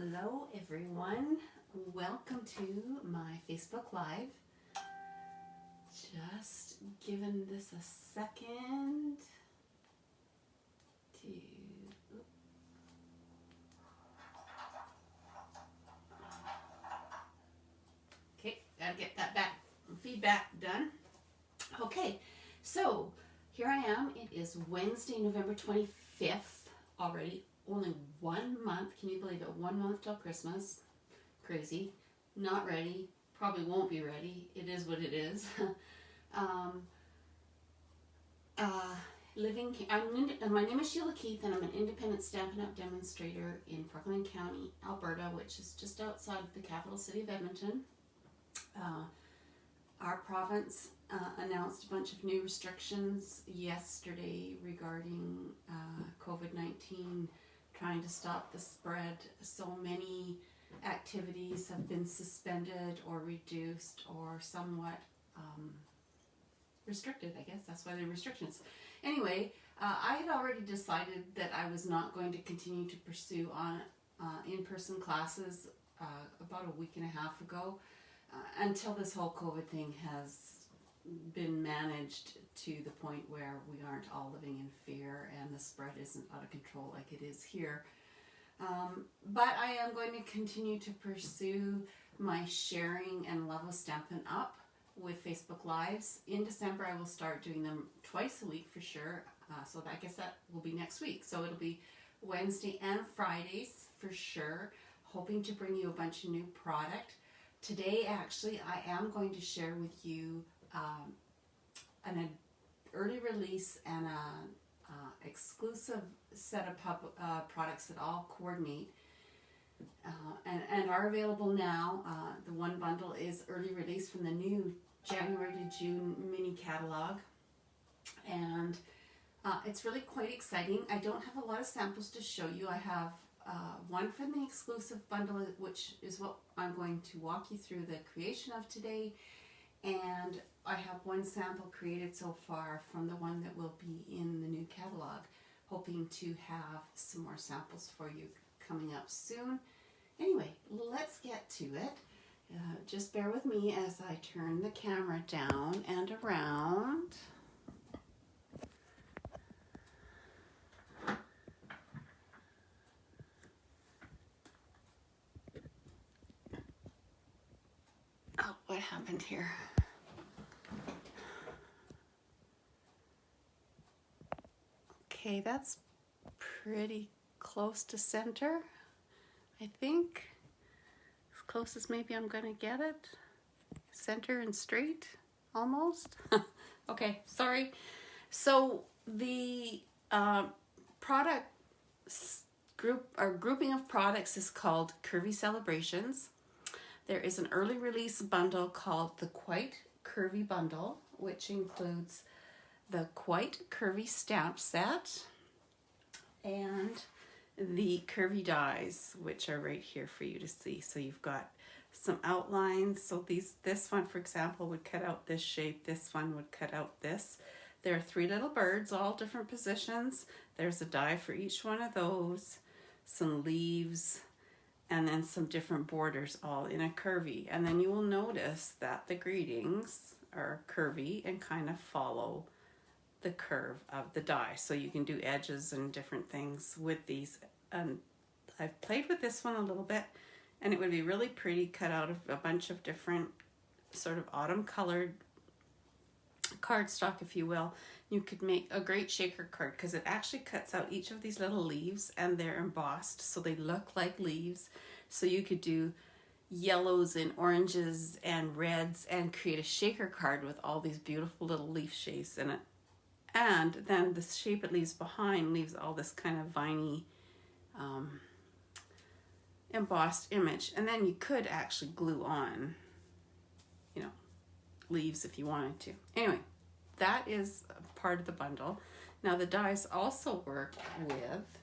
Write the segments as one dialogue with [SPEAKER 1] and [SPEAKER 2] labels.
[SPEAKER 1] Hello everyone, welcome to my Facebook Live. Just giving this a second to... Okay, gotta get that feedback done. Okay, so here I am. It is Wednesday, November 25th already. Only 1 month. Can you believe it? 1 month till Christmas. Crazy. Not ready. Probably won't be ready. It is what it is. My name is Sheila Keith, and I'm an independent Stampin' Up! Demonstrator in Parkland County, Alberta, which is just outside the capital city of Edmonton. Our province announced a bunch of new restrictions yesterday regarding COVID-19, trying to stop the spread. So many activities have been suspended or reduced or somewhat restricted. I guess that's why they're restrictions. Anyway, I had already decided that I was not going to continue to pursue on in-person classes about a week and a half ago until this whole COVID thing has been managed to the point where we aren't all living in fear and the spread isn't out of control like it is here. But I am going to continue to pursue my sharing and love of Stampin' Up! With Facebook Lives. In December I will start doing them twice a week for sure, so I guess that will be next week. So it'll be Wednesday and Fridays for sure, hoping to bring you a bunch of new product. Today actually I am going to share with you an early release and a exclusive set of products that all coordinate and are available now. The one bundle is early release from the new January to June mini catalog, and it's really quite exciting. I don't have a lot of samples to show you. I have one from the exclusive bundle, which is what I'm going to walk you through the creation of today, and I have one sample created so far from the one that will be in the new catalog, hoping to have some more samples for you coming up soon. Anyway, let's get to it. Just bear with me as I turn the camera down and around. Oh, what happened here? Okay, that's pretty close to center, I think. As close as maybe I'm going to get it. Center and straight, almost. Okay, sorry. So the product group or grouping of products is called Curvy Celebrations. There is an early release bundle called the Quite Curvy Bundle, which includes the Quite Curvy stamp set and the curvy dies, which are right here for you to see. So you've got some outlines. So this one, for example, would cut out this shape. This one would cut out this. There are 3 little birds, all different positions. There's a die for each one of those, some leaves, and then some different borders, all in a curvy. And then you will notice that the greetings are curvy and kind of follow the curve of the die, so you can do edges and different things with these. And I've played with this one a little bit, and it would be really pretty cut out of a bunch of different sort of autumn colored cardstock, if you will. You could make a great shaker card because it actually cuts out each of these little leaves and they're embossed so they look like leaves. So you could do yellows and oranges and reds and create a shaker card with all these beautiful little leaf shapes in it. And then the shape it leaves behind leaves all this kind of viney embossed image. And then you could actually glue on, leaves if you wanted to. Anyway, that is part of the bundle. Now the dies also work with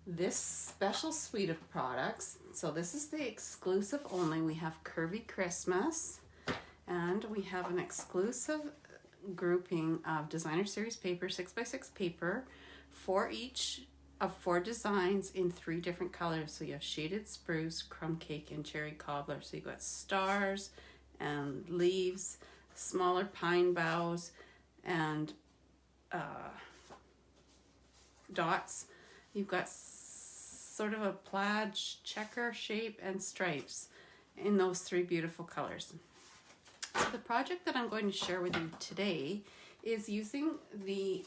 [SPEAKER 1] this special suite of products. So this is the exclusive only. We have Curvy Christmas, and we have an exclusive grouping of designer series paper, 6x6 paper, for each of 4 designs in 3 different colors. So you have shaded spruce, crumb cake, and cherry cobbler. So you've got stars and leaves, smaller pine boughs, and dots. You've got sort of a plaid checker shape and stripes in those 3 beautiful colors. So the project that I'm going to share with you today is using the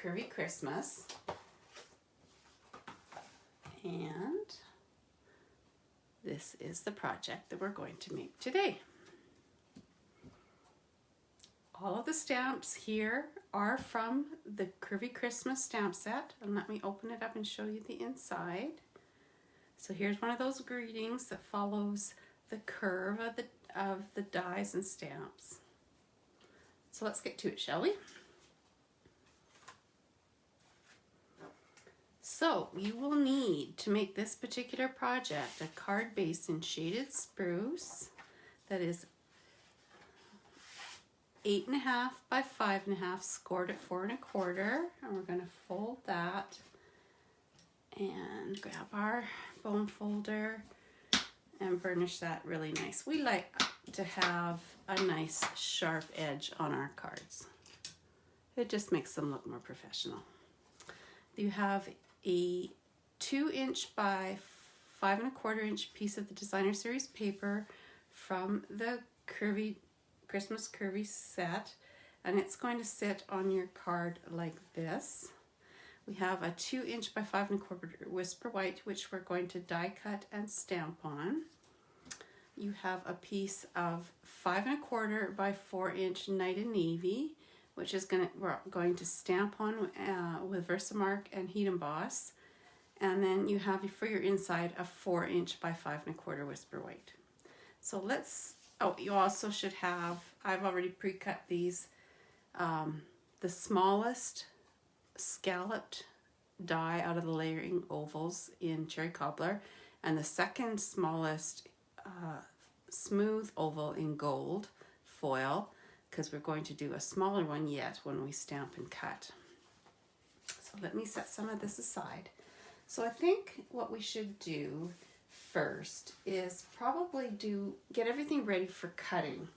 [SPEAKER 1] Curvy Christmas, and this is the project that we're going to make today. All of the stamps here are from the Curvy Christmas stamp set, and let me open it up and show you the inside. So here's one of those greetings that follows the curve of the dies and stamps. So let's get to it, shall we? So you will need to make this particular project a card base in shaded spruce that is 8.5 by 5.5, scored at 4 1/4, and we're going to fold that and grab our bone folder and burnish that really nice. We like to have a nice sharp edge on our cards. It just makes them look more professional. You have a 2" by 5 1/4" piece of the Designer Series paper from the Christmas Curvy set, and it's going to sit on your card like this. We have a 2" by 5 1/4 Whisper White, which we're going to die cut and stamp on. You have a piece of 5 1/4 by 4" Night in Navy, which is we're going to stamp on with Versamark and Heat Emboss. And then you have for your inside a 4" by 5 1/4 Whisper White. So let's, oh, you also should have, I've already pre-cut these, the smallest scalloped die out of the layering ovals in Cherry Cobbler, and the second smallest smooth oval in gold foil, because we're going to do a smaller one yet when we stamp and cut. So let me set some of this aside. So I think what we should do first is probably get everything ready for cutting.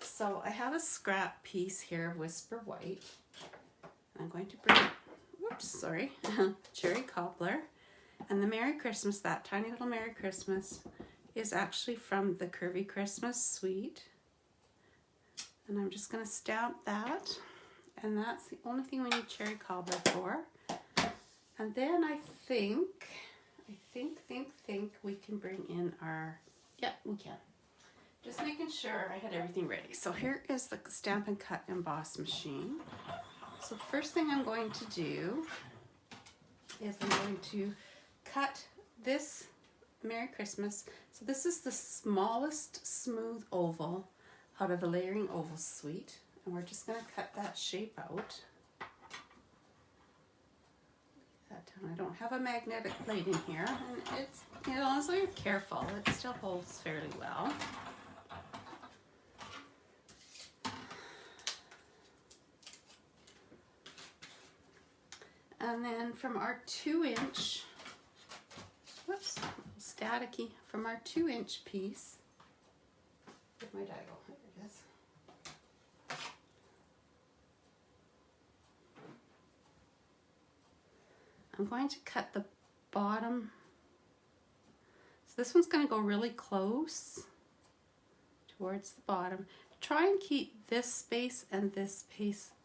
[SPEAKER 1] So I have a scrap piece here of Whisper White. I'm going to bring, whoops, sorry, Cherry Cobbler. And the Merry Christmas, that tiny little Merry Christmas, is actually from the Curvy Christmas Suite. And I'm just going to stamp that. And that's the only thing we need Cherry Cobbler for. And then I think we can bring in our, yeah, we can. Just making sure I had everything ready. So here is the Stamp and Cut Emboss machine. So the first thing I'm going to do is I'm going to cut this Merry Christmas. So this is the smallest smooth oval out of the Layering Oval Suite. And we're just going to cut that shape out. I don't have a magnetic plate in here, and it's, you know, as long as you're careful, it still holds fairly well. And then from our 2", whoops, staticky, from our 2" piece, where'd my die go? There it is. I'm going to cut the bottom. So this one's going to go really close towards the bottom. Try and keep this space and this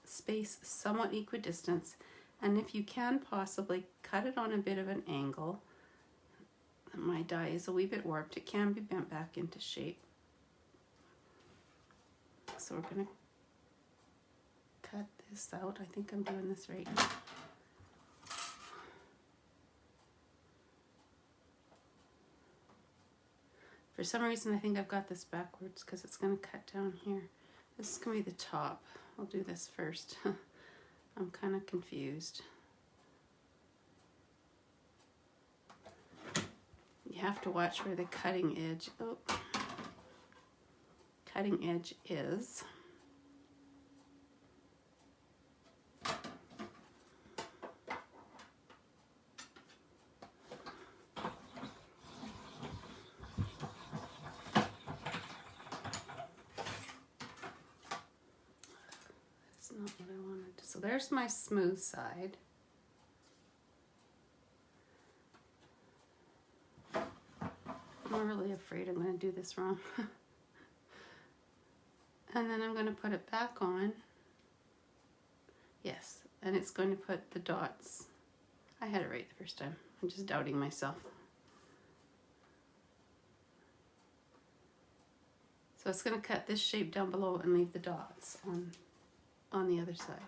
[SPEAKER 1] space somewhat equidistant. And if you can, possibly cut it on a bit of an angle. My die is a wee bit warped. It can be bent back into shape. So we're going to cut this out. I think I'm doing this right. For some reason, I think I've got this backwards because it's going to cut down here. This is going to be the top. I'll do this first. I'm kind of confused. You have to watch where the cutting edge, is. not what I wanted. So there's my smooth side. I'm really afraid I'm going to do this wrong. And then I'm going to put it back on. Yes, and it's going to put the dots. I had it right the first time. I'm just doubting myself. So it's going to cut this shape down below and leave the dots on the other side.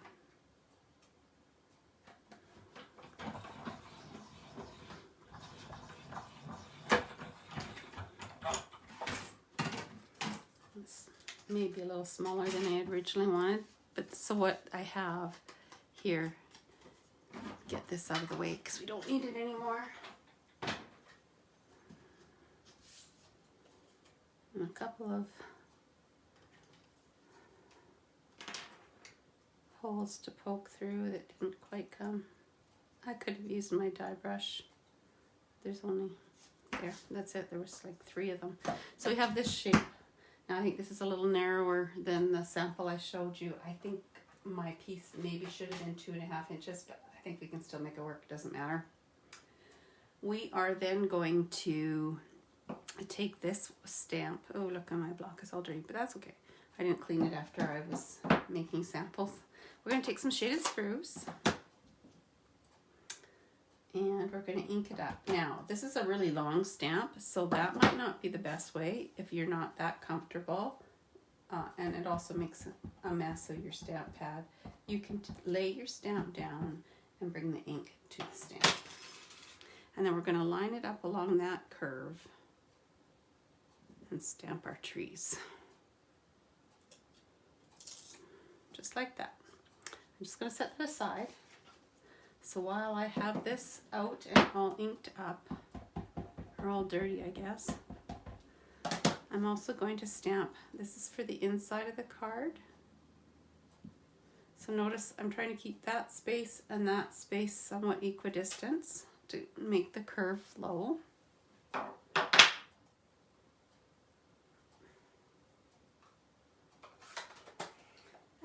[SPEAKER 1] It's maybe a little smaller than I had originally wanted, but so what I have here, get this out of the way because we don't need it anymore. And a couple of holes to poke through that didn't quite come. I could have used my die brush. There's only, there, that's it. There was like 3 of them. So we have this shape. Now I think this is a little narrower than the sample I showed you. I think my piece maybe should have been 2.5 inches, but I think we can still make it work. It doesn't matter. We are then going to take this stamp. Oh, look, my block is all dirty, but that's okay. I didn't clean it after I was making samples. We're going to take some shaded spruce and we're going to ink it up. Now, this is a really long stamp, so that might not be the best way if you're not that comfortable. And it also makes a mess of your stamp pad. You can lay your stamp down and bring the ink to the stamp. And then we're going to line it up along that curve and stamp our trees. Just like that. I'm just going to set that aside. So while I have this out and all inked up, or all dirty I guess, I'm also going to stamp. This is for the inside of the card. So notice I'm trying to keep that space and that space somewhat equidistant to make the curve flow.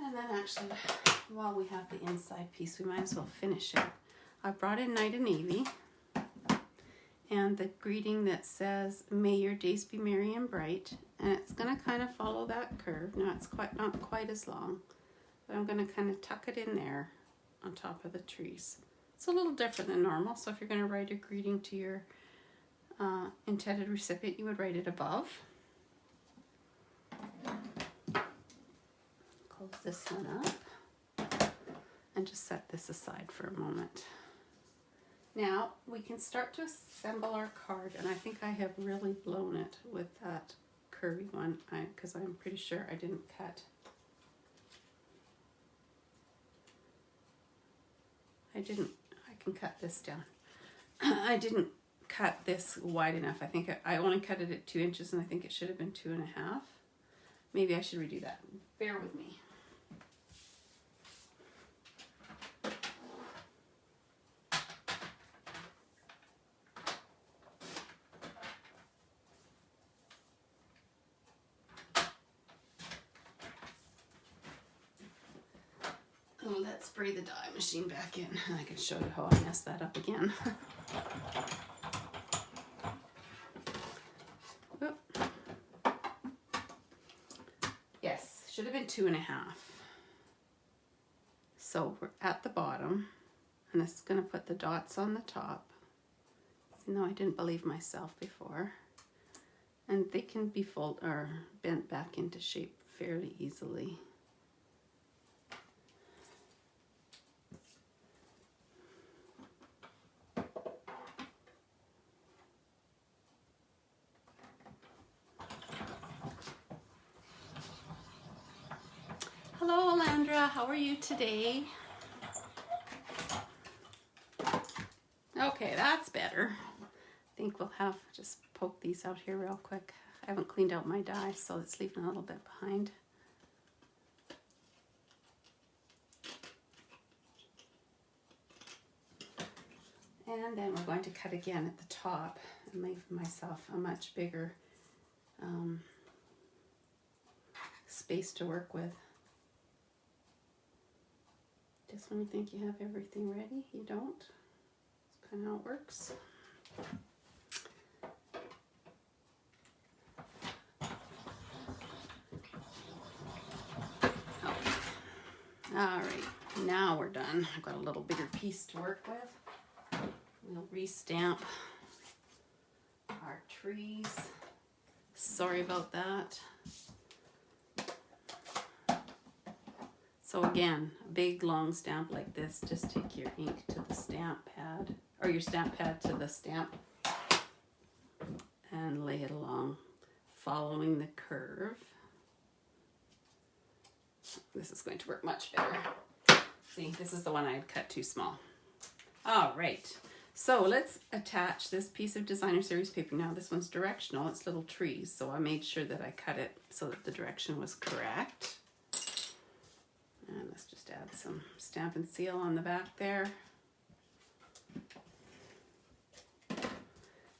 [SPEAKER 1] And then actually, while we have the inside piece, we might as well finish it. I brought in Night of Navy and the greeting that says, "May your days be merry and bright." And it's going to kind of follow that curve. Now it's not quite as long, but I'm going to kind of tuck it in there on top of the trees. It's a little different than normal, so if you're going to write a greeting to your intended recipient, you would write it above. Close this one up and just set this aside for a moment. Now we can start to assemble our card, and I think I have really blown it with that curvy one because I'm pretty sure I didn't cut. I can cut this down. I didn't cut this wide enough. I think I only cut it at 2 inches and I think it should have been 2.5. Maybe I should redo that. Bear with me. Oh, let's spray the dye machine back in. I can show you how I messed that up again. Yes, should have been 2.5. So we're at the bottom, and this is going to put the dots on the top. Even though I didn't believe myself before. And they can be folded or bent back into shape fairly easily. Hello, Alandra. How are you today? Okay, that's better. I think we'll have just poke these out here real quick. I haven't cleaned out my dye, so it's leaving a little bit behind. And then we're going to cut again at the top and leave myself a much bigger space to work with. So you think you have everything ready? You don't. That's kind of how it works. All right, now we're done. I've got a little bigger piece to work with. We'll re-stamp our trees. Sorry about that. So again, a big long stamp like this, just take your ink to the stamp pad, or your stamp pad to the stamp, and lay it along, following the curve. This is going to work much better. See, this is the one I had cut too small. All right, so let's attach this piece of designer series paper. Now this one's directional, it's little trees, so I made sure that I cut it so that the direction was correct. And let's just add some Stampin' Seal on the back there.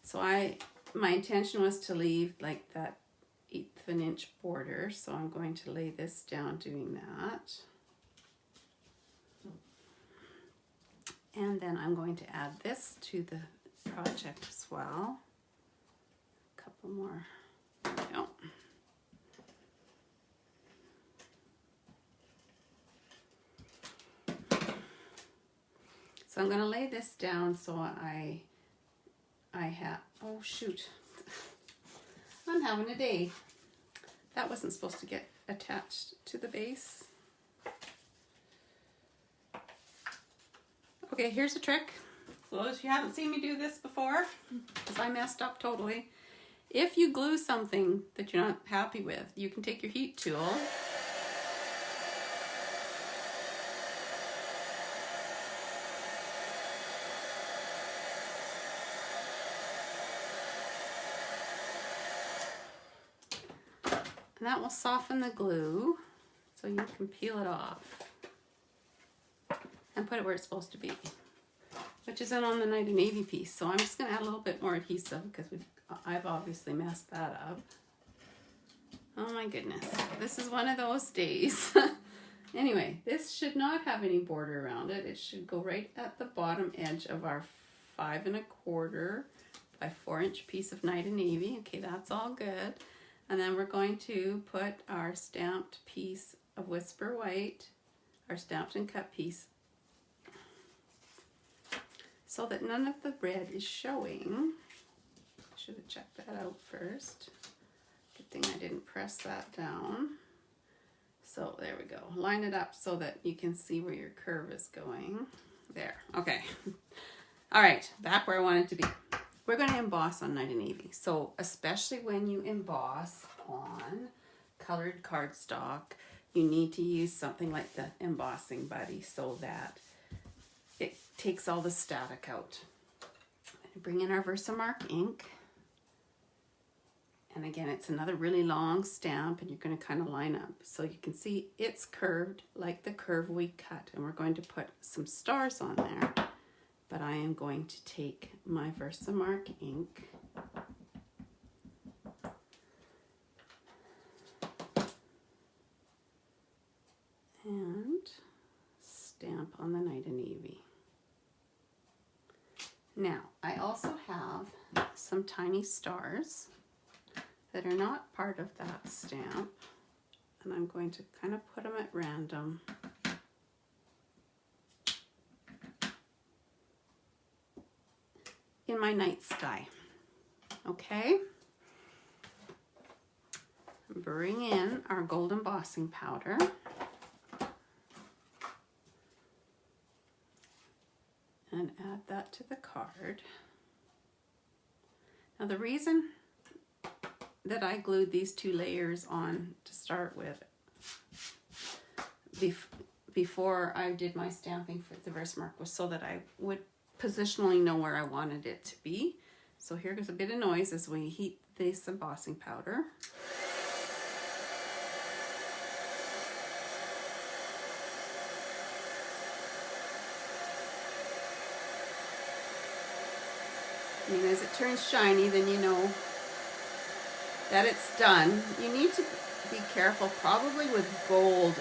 [SPEAKER 1] So my intention was to leave like that 1/8 of an inch border, so I'm going to lay this down doing that. And then I'm going to add this to the project as well. A couple more. There we go. So I'm going to lay this down so I have, oh shoot, I'm having a day. That wasn't supposed to get attached to the base. Okay, here's a trick. So if you haven't seen me do this before, because I messed up totally, if you glue something that you're not happy with, you can take your heat tool and that will soften the glue so you can peel it off and put it where it's supposed to be, which is in on the Night of Navy piece. So I'm just going to add a little bit more adhesive because I've obviously messed that up. Oh my goodness, this is one of those days. Anyway, this should not have any border around it. It should go right at the bottom edge of our 5 1/4 by 4 inch piece of Night of Navy. Okay, that's all good. And then we're going to put our stamped piece of Whisper White, our stamped and cut piece, so that none of the red is showing. Should have checked that out first. Good thing I didn't press that down. So there we go. Line it up so that you can see where your curve is going. There, okay. All right, back where I want it to be. We're going to emboss on Night of Navy. So especially when you emboss on colored cardstock, you need to use something like the embossing buddy so that it takes all the static out. Bring in our Versamark ink. And again, it's another really long stamp, and you're going to kind of line up. So you can see it's curved like the curve we cut. And we're going to put some stars on there. But I am going to take my Versamark ink and stamp on the Night of Navy. Now, I also have some tiny stars that are not part of that stamp, and I'm going to kind of put them at random. In my night sky. Okay. Bring in our gold embossing powder. And add that to the card. Now the reason that I glued these 2 layers on to start with before I did my stamping for the Versamark was so that I would positionally know where I wanted it to be. So here goes a bit of noise as we heat this embossing powder. I mean, as it turns shiny, then you know that it's done. You need to be careful, probably with gold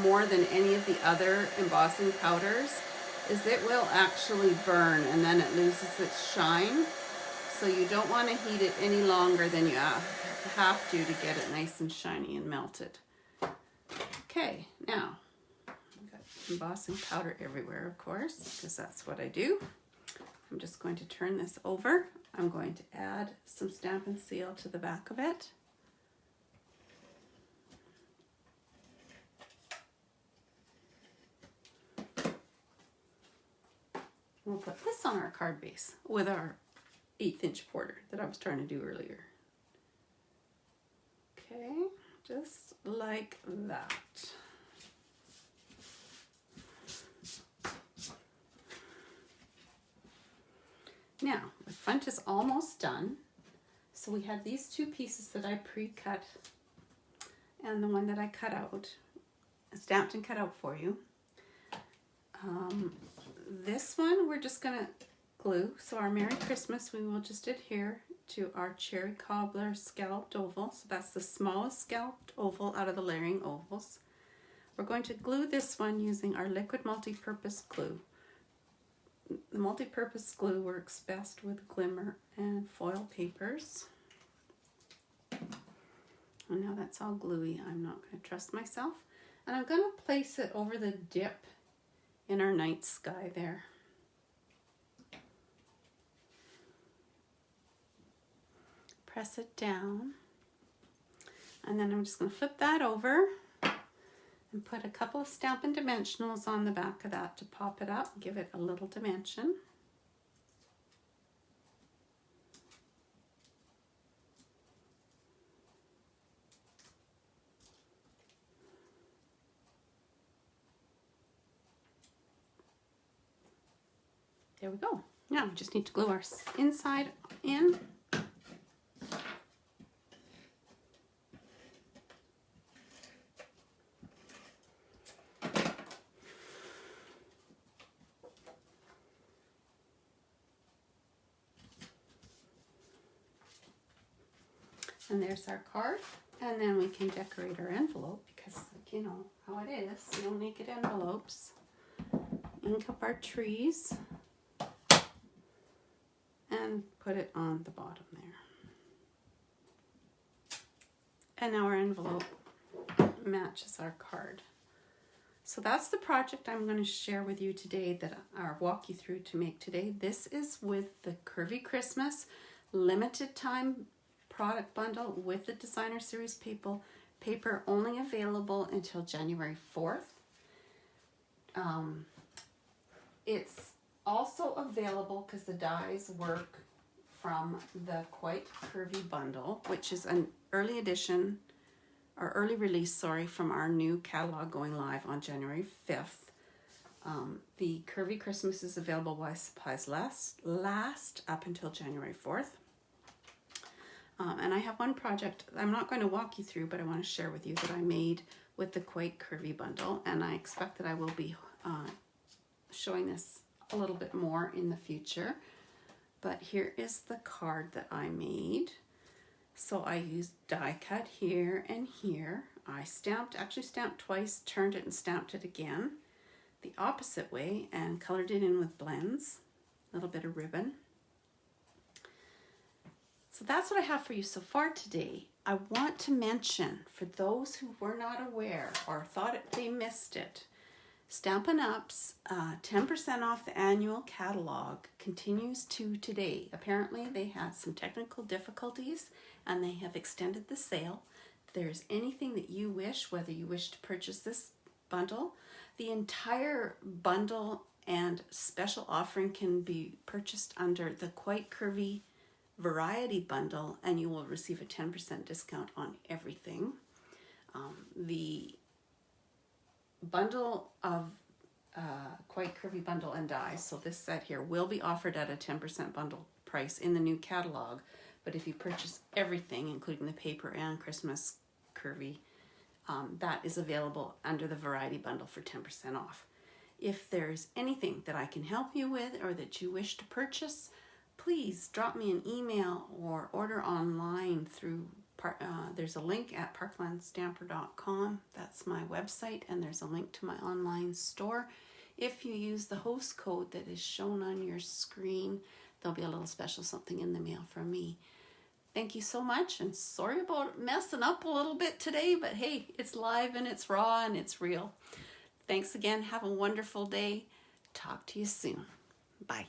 [SPEAKER 1] more than any of the other embossing powders is it will actually burn and then it loses its shine. So you don't want to heat it any longer than you have to get it nice and shiny and melted. Okay, now I've got embossing powder everywhere, of course, because that's what I do. I'm just going to turn this over. I'm going to add some Stampin' Seal to the back of it. We'll put this on our card base with our 1/8 inch border that I was trying to do earlier. Okay, just like that. Now, the front is almost done. So we have these two pieces that I pre-cut and the one that I cut out, stamped and cut out for you. This one we're just gonna glue. So our Merry Christmas we will just adhere to our Cherry Cobbler scalloped oval. So that's the smallest scalloped oval out of the layering ovals. We're going to glue this one using our liquid multi-purpose glue. The multi-purpose glue works best with glimmer and foil papers. And now that's all gluey, I'm not going to trust myself. And I'm going to place it over the dip in our night sky there. Press it down. And then I'm just going to flip that over and put a couple of Stampin' Dimensionals on the back of that to pop it up, give it a little dimension. There we go. Now we just need to glue our inside in. And there's our card. And then we can decorate our envelope because you know how it is. You don't naked envelopes. Ink up our trees. And put it on the bottom there. And now our envelope matches our card. So that's the project I'm going to share with you today, that I'll walk you through to make today. This is with the Curvy Christmas limited time product bundle with the Designer Series paper only available until January 4th. It's also available because the dies work from the Quite Curvy Bundle, which is an early edition, or early release, sorry, from our new catalog going live on January 5th. The Curvy Christmas is available while supplies last up until January 4th. And I have one project I'm not going to walk you through, but I want to share with you that I made with the Quite Curvy Bundle, and I expect that I will be showing this a little bit more in the future. But here is the card that I made. So I used die cut here and here. I actually stamped twice, turned it and stamped it again the opposite way and colored it in with blends, a little bit of ribbon. So that's what I have for you so far today. I want to mention, for those who were not aware or thought they missed it, Stampin' Up's 10% off the annual catalog continues to today. Apparently they had some technical difficulties and they have extended the sale. If there's anything that you wish, whether you wish to purchase this bundle, the entire bundle and special offering can be purchased under the Quite Curvy Variety Bundle, and you will receive a 10% discount on everything. The bundle of Quite Curvy Bundle and Die, so this set here, will be offered at a 10% bundle price in the new catalog, but if you purchase everything, including the paper and Christmas Curvy, that is available under the Variety Bundle for 10% off. If there's anything that I can help you with or that you wish to purchase, please drop me an email or order online through there's a link at parklandstamper.com. That's my website, and there's a link to my online store. If you use the host code that is shown on your screen, there'll be a little special something in the mail from me. Thank you so much, and sorry about messing up a little bit today, but hey, it's live and it's raw and it's real. Thanks again. Have a wonderful day. Talk to you soon. Bye.